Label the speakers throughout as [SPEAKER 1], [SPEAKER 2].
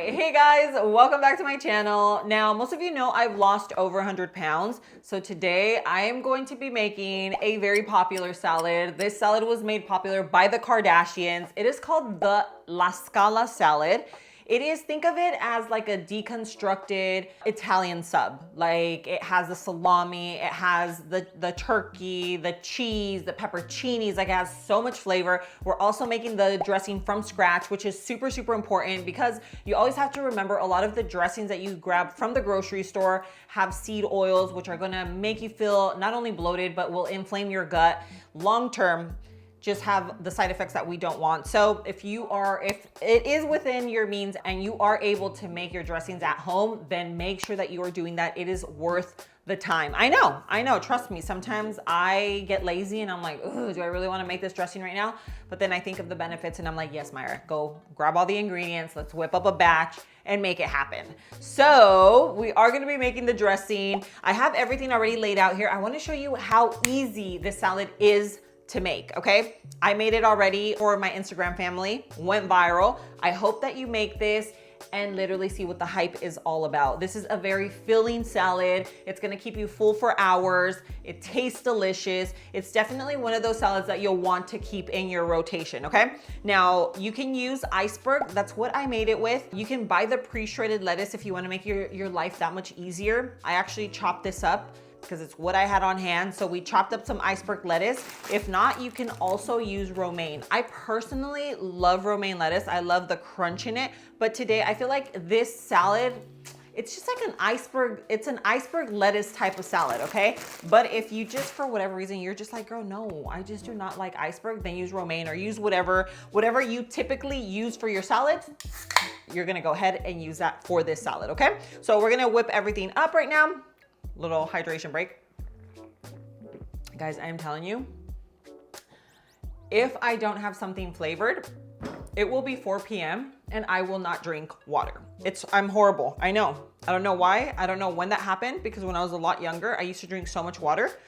[SPEAKER 1] Hey guys, welcome back to my channel. Now, most of you know I've lost over 100 pounds. So today I am going to be making a very popular salad. This salad was made popular by the Kardashians. It is called the Scala salad. It is, think of it as like a deconstructed Italian sub. Like it has the salami, it has the turkey, the cheese, the pepperoncinis, like it has so much flavor. We're also making the dressing from scratch, which is super, super important because you always have to remember a lot of the dressings that you grab from the grocery store have seed oils, which are gonna make you feel not only bloated, but will inflame your gut long term. Just have the side effects that we don't want. So if it is within your means and you are able to make your dressings at home, then make sure that you are doing that. It is worth the time. I know, trust me. Sometimes I get lazy and I'm like, ooh, do I really wanna make this dressing right now? But then I think of the benefits and I'm like, yes, Myra, go grab all the ingredients. Let's whip up a batch and make it happen. So we are gonna be making the dressing. I have everything already laid out here. I wanna show you how easy this salad is to make, okay? I made it already for my Instagram family, went viral. I hope that you make this and literally see what the hype is all about. This is a very filling salad. It's gonna keep you full for hours. It tastes delicious. It's definitely one of those salads that you'll want to keep in your rotation, okay? Now, you can use iceberg. That's what I made it with. You can buy the pre-shredded lettuce if you wanna make your life that much easier. I actually chopped this up because it's what I had on hand. So we chopped up some iceberg lettuce. If not, you can also use romaine. I personally love romaine lettuce. I love the crunch in it. But today I feel like this salad, it's just like an iceberg, it's an iceberg lettuce type of salad, okay? But if you just, for whatever reason, you're just like, girl, no, I just do not like iceberg, then use romaine or use whatever you typically use for your salads. You're gonna go ahead and use that for this salad, okay? So we're gonna whip everything up right now. Little hydration break. Guys, I am telling you, if I don't have something flavored, it will be 4 p.m. and I will not drink water. I'm horrible, I know. I don't know why, I don't know when that happened because when I was a lot younger, I used to drink so much water.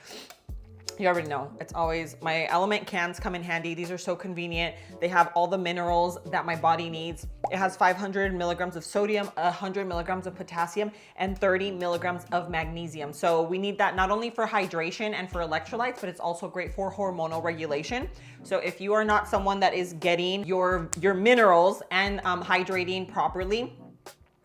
[SPEAKER 1] You already know, it's always, my Element cans come in handy. These are so convenient. They have all the minerals that my body needs. It has 500 milligrams of sodium, 100 milligrams of potassium, and 30 milligrams of magnesium. So we need that not only for hydration and for electrolytes, but it's also great for hormonal regulation. So if you are not someone that is getting your minerals and hydrating properly,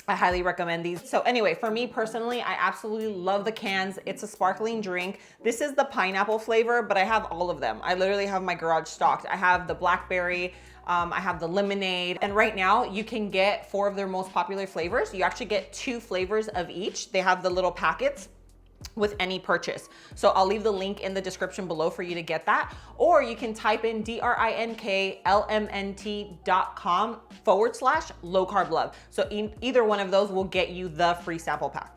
[SPEAKER 1] I highly recommend these. So anyway, for me personally, I absolutely love the cans. It's a sparkling drink. This is the pineapple flavor, but I have all of them. I literally have my garage stocked. I have the blackberry, I have the lemonade, and right now you can get 4 of their most popular flavors. You actually get 2 flavors of each. They have the little packets with any purchase. So I'll leave the link in the description below for you to get that. Or you can type in drinklmnt.com/low carb love. So either one of those will get you the free sample pack.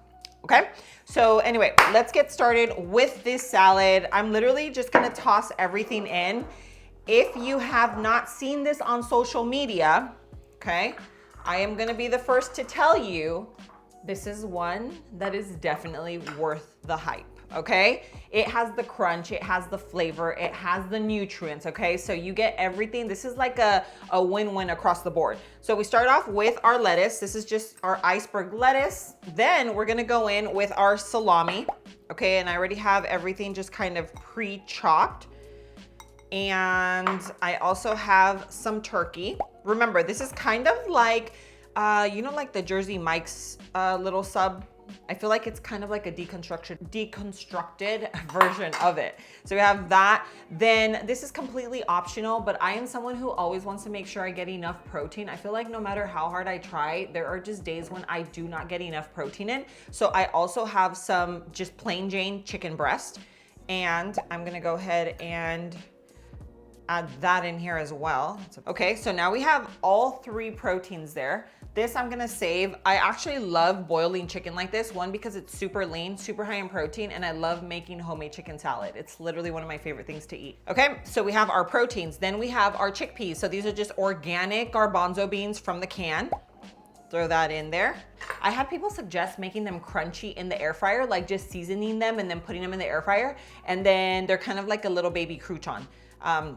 [SPEAKER 1] Okay, so anyway, let's get started with this salad. I'm literally just gonna toss everything in. If you have not seen this on social media, okay, I am gonna be the first to tell you this is one that is definitely worth the hype, okay? It has the crunch, it has the flavor, it has the nutrients, okay? So you get everything. This is like a win-win across the board. So we start off with our lettuce. This is just our iceberg lettuce. Then we're gonna go in with our salami, okay? And I already have everything just kind of pre-chopped. And I also have some turkey. Remember, this is kind of like, you know, like the Jersey Mike's little sub. I feel like it's kind of like a deconstructed version of it. So we have that. Then this is completely optional, but I am someone who always wants to make sure I get enough protein. I feel like no matter how hard I try, there are just days when I do not get enough protein in. So I also have some just plain Jane chicken breast, and I'm gonna go ahead and add that in here as well. Okay, so now we have all 3 proteins there. This I'm gonna save. I actually love boiling chicken like this. One, because it's super lean, super high in protein, and I love making homemade chicken salad. It's literally one of my favorite things to eat. Okay, so we have our proteins. Then we have our chickpeas. So these are just organic garbanzo beans from the can. Throw that in there. I had people suggest making them crunchy in the air fryer, like just seasoning them and then putting them in the air fryer. And then they're kind of like a little baby crouton.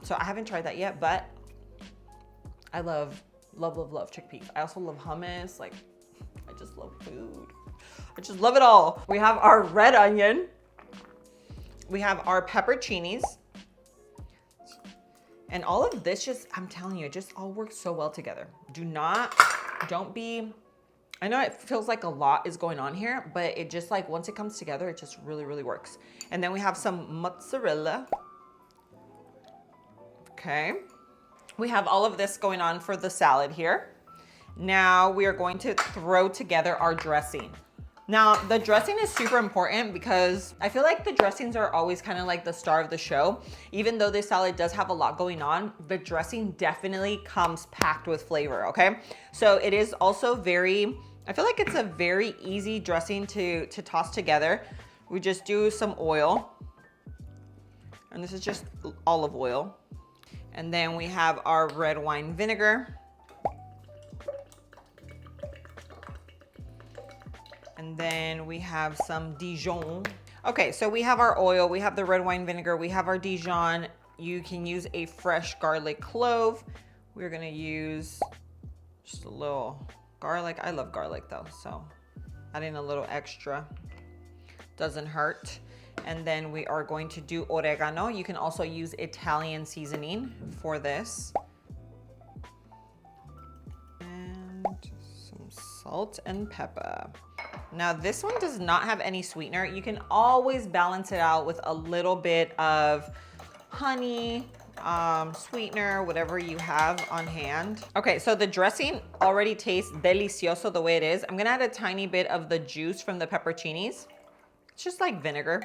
[SPEAKER 1] So I haven't tried that yet, but I love chickpeas. I also love hummus. Like, I just love food. I just love it all. We have our red onion. We have our pepperoncinis. And all of this just, I'm telling you, it just all works so well together. Don't be, I know it feels like a lot is going on here, but it just like, once it comes together, it just really, really works. And then we have some mozzarella. Okay. We have all of this going on for the salad here. Now we are going to throw together our dressing. Now the dressing is super important because I feel like the dressings are always kind of like the star of the show. Even though this salad does have a lot going on, the dressing definitely comes packed with flavor, okay? So it is also I feel like it's a very easy dressing to toss together. We just do some oil, and this is just olive oil. And then we have our red wine vinegar. And then we have some Dijon. Okay, so we have our oil, we have the red wine vinegar, we have our Dijon. You can use a fresh garlic clove. We're gonna use just a little garlic. I love garlic though, so adding a little extra doesn't hurt. And then we are going to do oregano. You can also use Italian seasoning for this. And some salt and pepper. Now this one does not have any sweetener. You can always balance it out with a little bit of honey, sweetener, whatever you have on hand. Okay, so the dressing already tastes delicioso the way it is. I'm gonna add a tiny bit of the juice from the pepperoncinis. It's just like vinegar.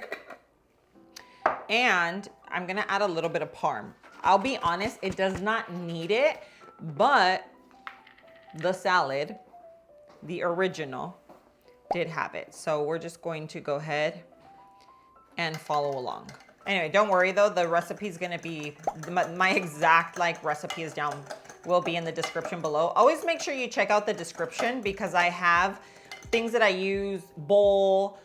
[SPEAKER 1] And I'm gonna add a little bit of Parm. I'll be honest, it does not need it, but the salad, the original, did have it. So we're just going to go ahead and follow along. Anyway, don't worry though, the recipe is gonna be, my exact like recipe is down, will be in the description below. Always make sure you check out the description because I have things that I use, bowl,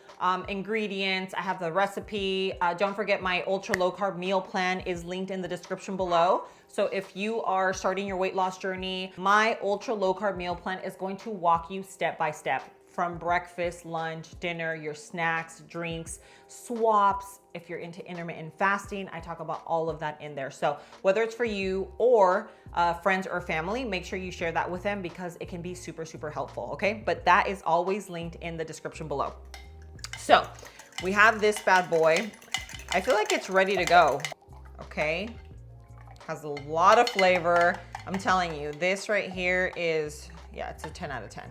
[SPEAKER 1] ingredients, I have the recipe. Don't forget my ultra low carb meal plan is linked in the description below. So if you are starting your weight loss journey, my ultra low carb meal plan is going to walk you step by step from breakfast, lunch, dinner, your snacks, drinks, swaps. If you're into intermittent fasting, I talk about all of that in there. So whether it's for you or friends or family, make sure you share that with them because it can be super, super helpful, okay? But that is always linked in the description below. So we have this bad boy. I feel like it's ready to go, okay? Has a lot of flavor. I'm telling you, this right here is, yeah, it's a 10 out of 10.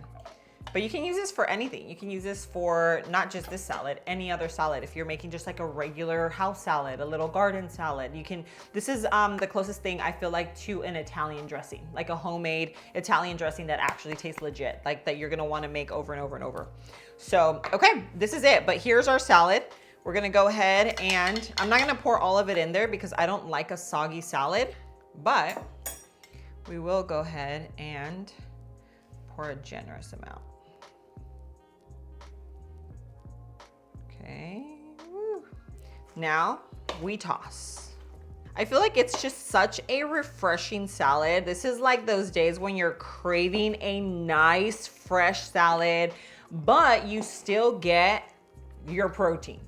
[SPEAKER 1] But you can use this for anything. You can use this for not just this salad, any other salad. If you're making just like a regular house salad, a little garden salad, you can, this is the closest thing I feel like to an Italian dressing, like a homemade Italian dressing that actually tastes legit, like that you're gonna wanna make over and over and over. So, okay, this is it. But here's our salad. We're gonna go ahead and, I'm not gonna pour all of it in there because I don't like a soggy salad, but we will go ahead and pour a generous amount. Okay, woo. Now we toss. I feel like it's just such a refreshing salad. This is like those days when you're craving a nice fresh salad, but you still get your protein.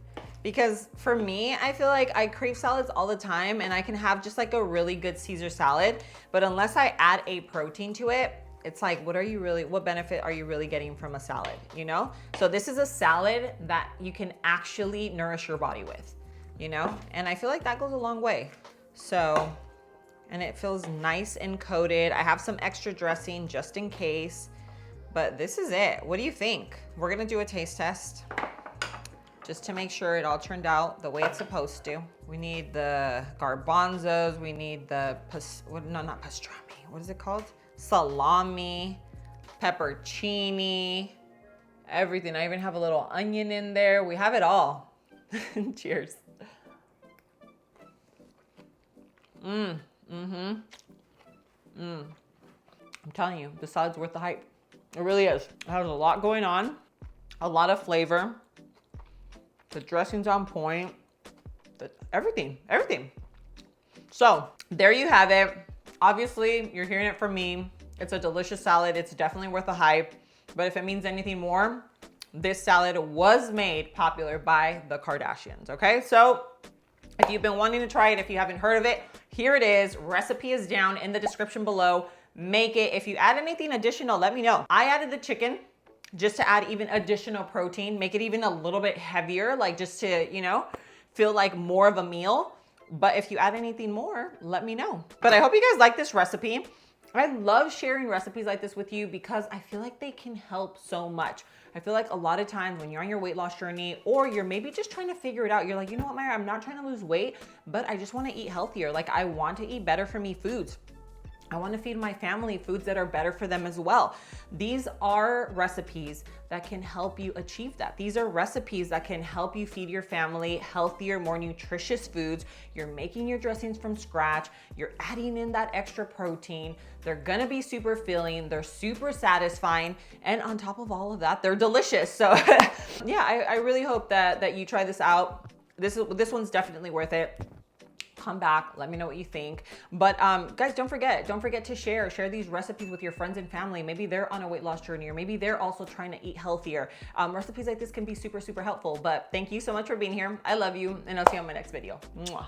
[SPEAKER 1] Because for me, I feel like I crave salads all the time and I can have just like a really good Caesar salad, but unless I add a protein to it, it's like, what benefit are you really getting from a salad, you know? So this is a salad that you can actually nourish your body with, you know? And I feel like that goes a long way. So, and it feels nice and coated. I have some extra dressing just in case, but this is it. What do you think? We're gonna do a taste test just to make sure it all turned out the way it's supposed to. We need the garbanzos, we need the, not pastrami, what is it called? Salami, peppercini, everything. I even have a little onion in there. We have it all. Cheers. I'm telling you, the salad's worth the hype. It really is. It has a lot going on, a lot of flavor. The dressing's on point. Everything. So there you have it. Obviously, you're hearing it from me. It's a delicious salad. It's definitely worth the hype. but if it means anything more, this salad was made popular by the Kardashians, okay? So if you've been wanting to try it, if you haven't heard of it, here it is. Recipe is down in the description below. Make it. If you add anything additional, let me know. I added the chicken just to add even additional protein, make it even a little bit heavier, like just to, you know, feel like more of a meal. But if you add anything more, let me know. But I hope you guys like this recipe. I love sharing recipes like this with you because I feel like they can help so much. I feel like a lot of times when you're on your weight loss journey or you're maybe just trying to figure it out, you're like, you know what, Myra, I'm not trying to lose weight, but I just want to eat healthier. Like I want to eat better for me foods. I want to feed my family foods that are better for them as well. These are recipes that can help you achieve that. These are recipes that can help you feed your family healthier, more nutritious foods. You're making your dressings from scratch. You're adding in that extra protein. They're gonna be super filling. They're super satisfying. And on top of all of that, they're delicious. So yeah, I really hope that you try this out. This one's definitely worth it. Come back, let me know what you think. But guys, don't forget to share these recipes with your friends and family. Maybe they're on a weight loss journey, or maybe they're also trying to eat healthier. Recipes like this can be super, super helpful. But thank you so much for being here. I love you, and I'll see you on my next video. Mwah.